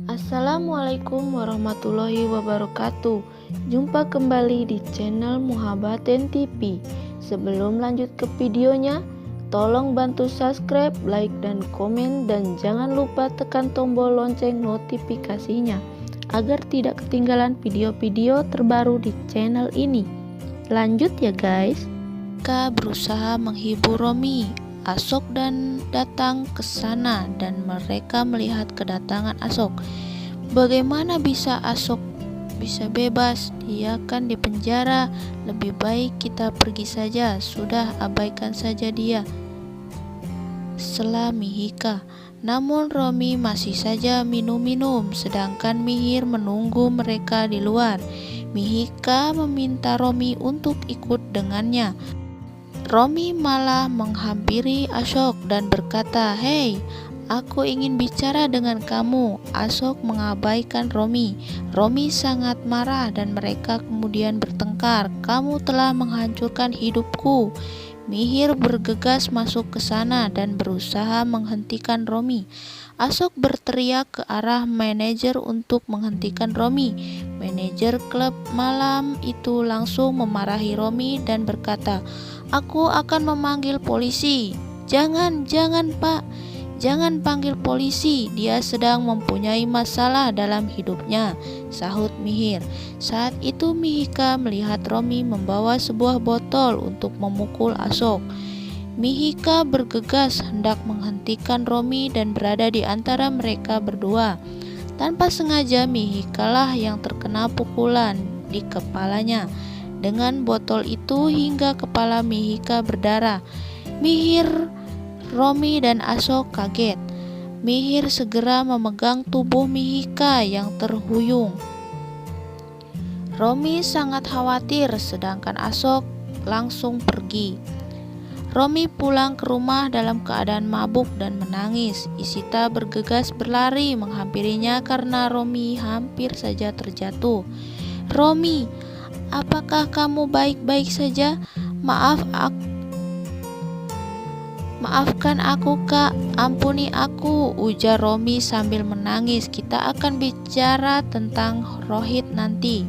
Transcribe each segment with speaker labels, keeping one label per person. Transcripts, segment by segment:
Speaker 1: Assalamualaikum warahmatullahi wabarakatuh. Jumpa kembali di channel Muhabbaten TV. Sebelum lanjut ke videonya, tolong bantu subscribe, like, dan komen, dan jangan lupa tekan tombol lonceng notifikasinya agar tidak ketinggalan video-video terbaru di channel ini. Lanjut ya guys. Mereka berusaha menghibur Romi. Ashok dan datang ke sana dan mereka melihat kedatangan Ashok. Bagaimana bisa Ashok bisa bebas? Dia kan di penjara. Lebih baik kita pergi saja. Sudah, abaikan saja dia. Sela Mihika. Namun Romi masih saja minum-minum, sedangkan Mihir menunggu mereka di luar. Mihika meminta Romi untuk ikut dengannya. Romi malah menghampiri Ashok dan berkata, "Hei, aku ingin bicara dengan kamu." Ashok mengabaikan Romi. Romi sangat marah dan mereka kemudian bertengkar. "Kamu telah menghancurkan hidupku." Mihir bergegas masuk ke sana dan berusaha menghentikan Romi. Ashok berteriak ke arah manajer untuk menghentikan Romi. Manajer klub malam itu langsung memarahi Romi dan berkata, "Aku akan memanggil polisi." Jangan Pak. Jangan panggil polisi, dia sedang mempunyai masalah dalam hidupnya," sahut Mihir. Saat itu Mihika melihat Romi membawa sebuah botol untuk memukul Ashok. Mihika bergegas hendak menghentikan Romi dan berada di antara mereka berdua. Tanpa sengaja Mihikalah yang terkena pukulan di kepalanya dengan botol itu hingga kepala Mihika berdarah. Mihir, Romi, dan Ashok kaget. Mihir segera memegang tubuh Mihika yang terhuyung. Romi sangat khawatir, sedangkan Ashok langsung pergi. Romi pulang ke rumah dalam keadaan mabuk dan menangis. Isita bergegas berlari menghampirinya karena Romi hampir saja terjatuh. "Romi, apakah kamu baik-baik saja? Maafkan aku Kak, ampuni aku," ujar Romi sambil menangis. "Kita akan bicara tentang Rohit nanti,"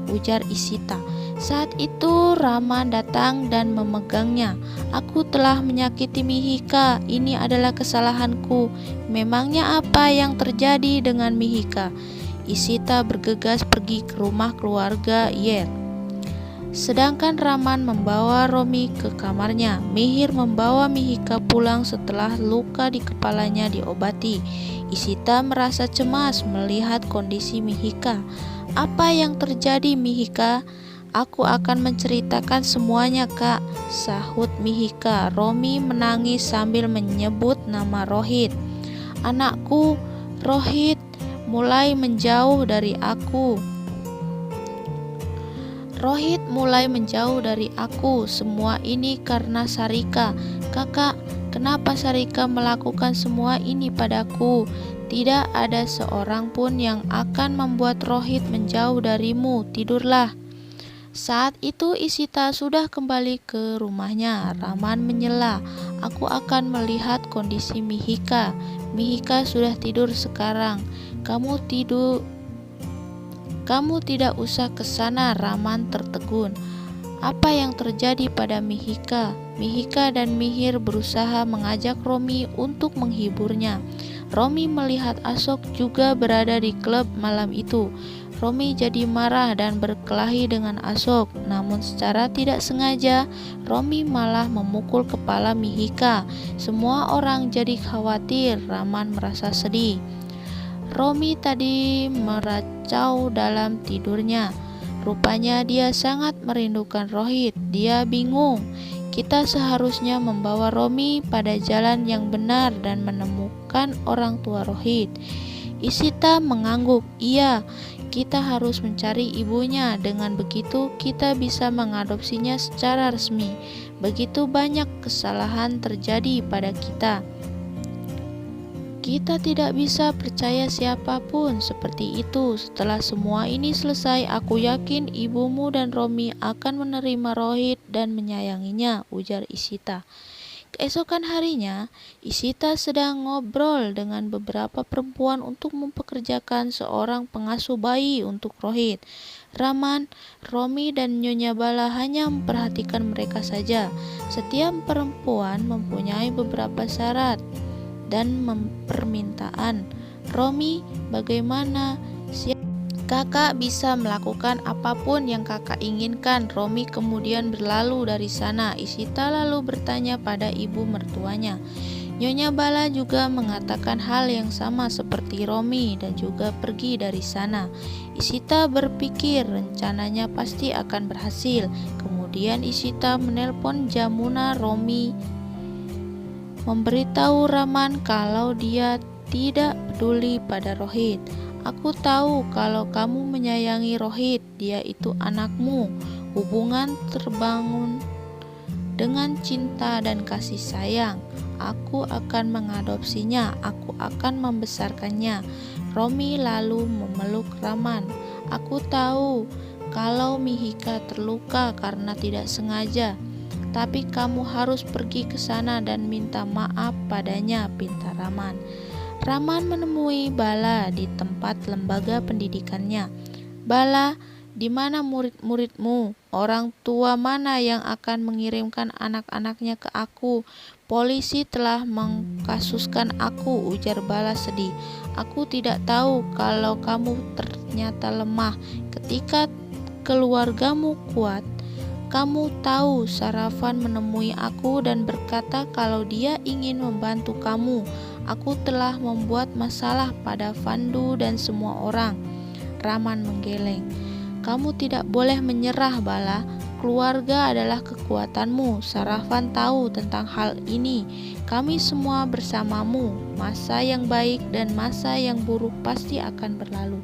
Speaker 1: ujar Isita. Saat itu Raman datang dan memegangnya. "Aku telah menyakiti Mihika, ini adalah kesalahanku." "Memangnya apa yang terjadi dengan Mihika?" Isita bergegas pergi ke rumah keluarga Yer. Sedangkan Raman membawa Romi ke kamarnya. Mihir membawa Mihika pulang setelah luka di kepalanya diobati. Isita merasa cemas melihat kondisi Mihika. "Apa yang terjadi Mihika?" "Aku akan menceritakan semuanya Kak," sahut Mihika. Romi menangis sambil menyebut nama Rohit. "Anakku, Rohit mulai menjauh dari aku. Rohit mulai menjauh dari aku. Semua ini karena Sarika." "Kakak, kenapa Sarika melakukan semua ini padaku?" "Tidak ada seorang pun yang akan membuat Rohit menjauh darimu. Tidurlah." Saat itu Isita sudah kembali ke rumahnya. Raman menyela, "Aku akan melihat kondisi Mihika. Mihika sudah tidur sekarang. Kamu tidak usah ke sana." Raman tertegun. "Apa yang terjadi pada Mihika?" Mihika dan Mihir berusaha mengajak Romi untuk menghiburnya. Romi melihat Ashok juga berada di klub malam itu. Romi jadi marah dan berkelahi dengan Ashok. Namun secara tidak sengaja Romi malah memukul kepala Mihika. Semua orang jadi khawatir. Raman merasa sedih. Romi tadi meracau dalam tidurnya. Rupanya dia sangat merindukan Rohit. Dia bingung. Kita seharusnya membawa Romi pada jalan yang benar dan menemukan orang tua Rohit. Isita mengangguk. "Iya, kita harus mencari ibunya. Dengan begitu kita bisa mengadopsinya secara resmi. Begitu banyak kesalahan terjadi pada kita. Kita tidak bisa percaya siapapun seperti itu. Setelah semua ini selesai, aku yakin ibumu dan Romi akan menerima Rohit dan menyayanginya," ujar Isita. Keesokan harinya, Ishita sedang ngobrol dengan beberapa perempuan untuk mempekerjakan seorang pengasuh bayi untuk Rohit. Raman, Romi, dan Nyonya Bala hanya memperhatikan mereka saja. Setiap perempuan mempunyai beberapa syarat dan permintaan. Romi, bagaimana? Kakak bisa melakukan apapun yang kakak inginkan. Romi kemudian berlalu dari sana. Ishita lalu bertanya pada ibu mertuanya. Nyonya Bala juga mengatakan hal yang sama seperti Romi dan juga pergi dari sana. Ishita berpikir rencananya pasti akan berhasil. Kemudian Ishita menelpon Jamuna Romi, memberitahu Raman kalau dia tidak peduli pada Rohit. Aku tahu kalau kamu menyayangi Rohit, dia itu anakmu. Hubungan terbangun dengan cinta dan kasih sayang. Aku akan mengadopsinya, aku akan membesarkannya. Romi lalu memeluk Raman. Aku tahu kalau Mihika terluka karena tidak sengaja, tapi kamu harus pergi ke sana dan minta maaf padanya, pinta Raman. Raman menemui Bala di tempat lembaga pendidikannya. Bala, di mana murid-muridmu? Orang tua mana yang akan mengirimkan anak-anaknya ke aku? Polisi telah mengkasuskan aku, ujar Bala sedih. Aku tidak tahu kalau kamu ternyata lemah. Ketika keluargamu kuat, kamu tahu. Sarafan menemui aku dan berkata kalau dia ingin membantu kamu. Aku telah membuat masalah pada Vandu dan semua orang. Raman menggeleng. Kamu tidak boleh menyerah, Bala. Keluarga adalah kekuatanmu. Sarafan tahu tentang hal ini. Kami semua bersamamu. Masa yang baik dan masa yang buruk pasti akan berlalu.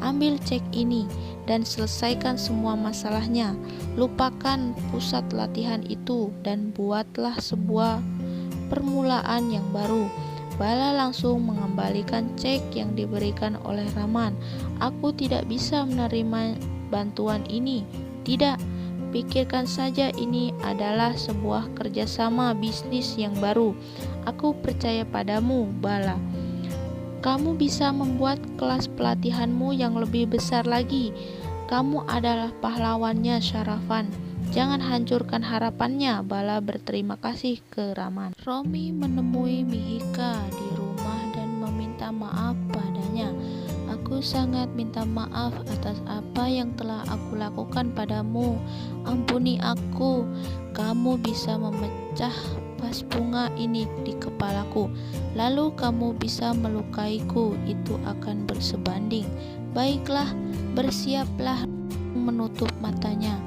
Speaker 1: Ambil cek ini dan selesaikan semua masalahnya. Lupakan pusat latihan itu dan buatlah sebuah permulaan yang baru. Bala langsung mengembalikan cek yang diberikan oleh Raman. Aku tidak bisa menerima bantuan ini. Tidak, pikirkan saja ini adalah sebuah kerjasama bisnis yang baru. Aku percaya padamu, Bala. Kamu bisa membuat kelas pelatihanmu yang lebih besar lagi. Kamu adalah pahlawannya, Sarafan. Jangan hancurkan harapannya. Bala berterima kasih ke Raman. Romi menemui Mihika di rumah dan meminta maaf padanya. Aku sangat minta maaf atas apa yang telah aku lakukan padamu. Ampuni aku. Kamu bisa memecah vas bunga ini di kepalaku. Lalu kamu bisa melukaiku. Itu akan bersebanding. Baiklah, bersiaplah. Menutup matanya.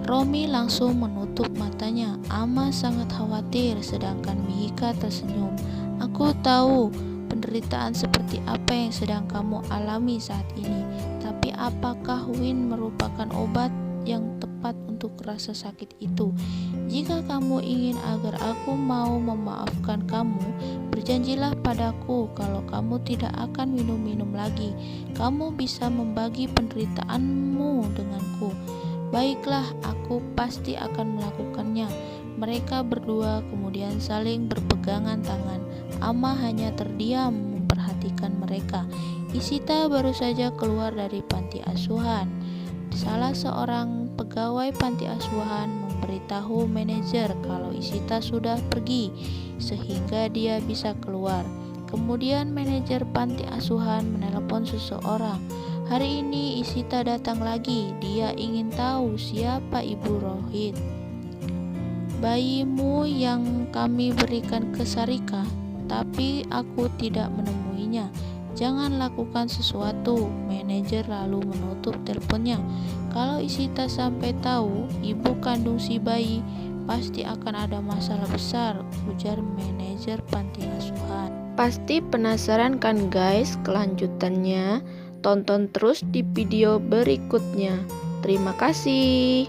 Speaker 1: Romi langsung menutup matanya. Ama sangat khawatir, sedangkan Mihika tersenyum. Aku tahu penderitaan seperti apa yang sedang kamu alami saat ini. Tapi apakah Win merupakan obat yang tepat untuk rasa sakit itu? Jika kamu ingin agar aku mau memaafkan kamu, berjanjilah padaku kalau kamu tidak akan minum-minum lagi. Kamu bisa membagi penderitaanmu denganku. Baiklah, aku pasti akan melakukannya. Mereka berdua kemudian saling berpegangan tangan. Ama hanya terdiam memperhatikan mereka. Ishita baru saja keluar dari panti asuhan. Salah seorang pegawai panti asuhan memberitahu manajer kalau Ishita sudah pergi, sehingga dia bisa keluar. Kemudian manajer panti asuhan menelpon seseorang. Hari ini Ishita datang lagi. Dia ingin tahu siapa ibu Rohit. Bayimu yang kami berikan ke Sarika, tapi aku tidak menemuinya. Jangan lakukan sesuatu. Manajer lalu menutup teleponnya. Kalau Ishita sampai tahu ibu kandung si bayi, pasti akan ada masalah besar, ujar manajer panti asuhan. Pasti penasaran kan guys kelanjutannya? Tonton terus di video berikutnya. Terima kasih.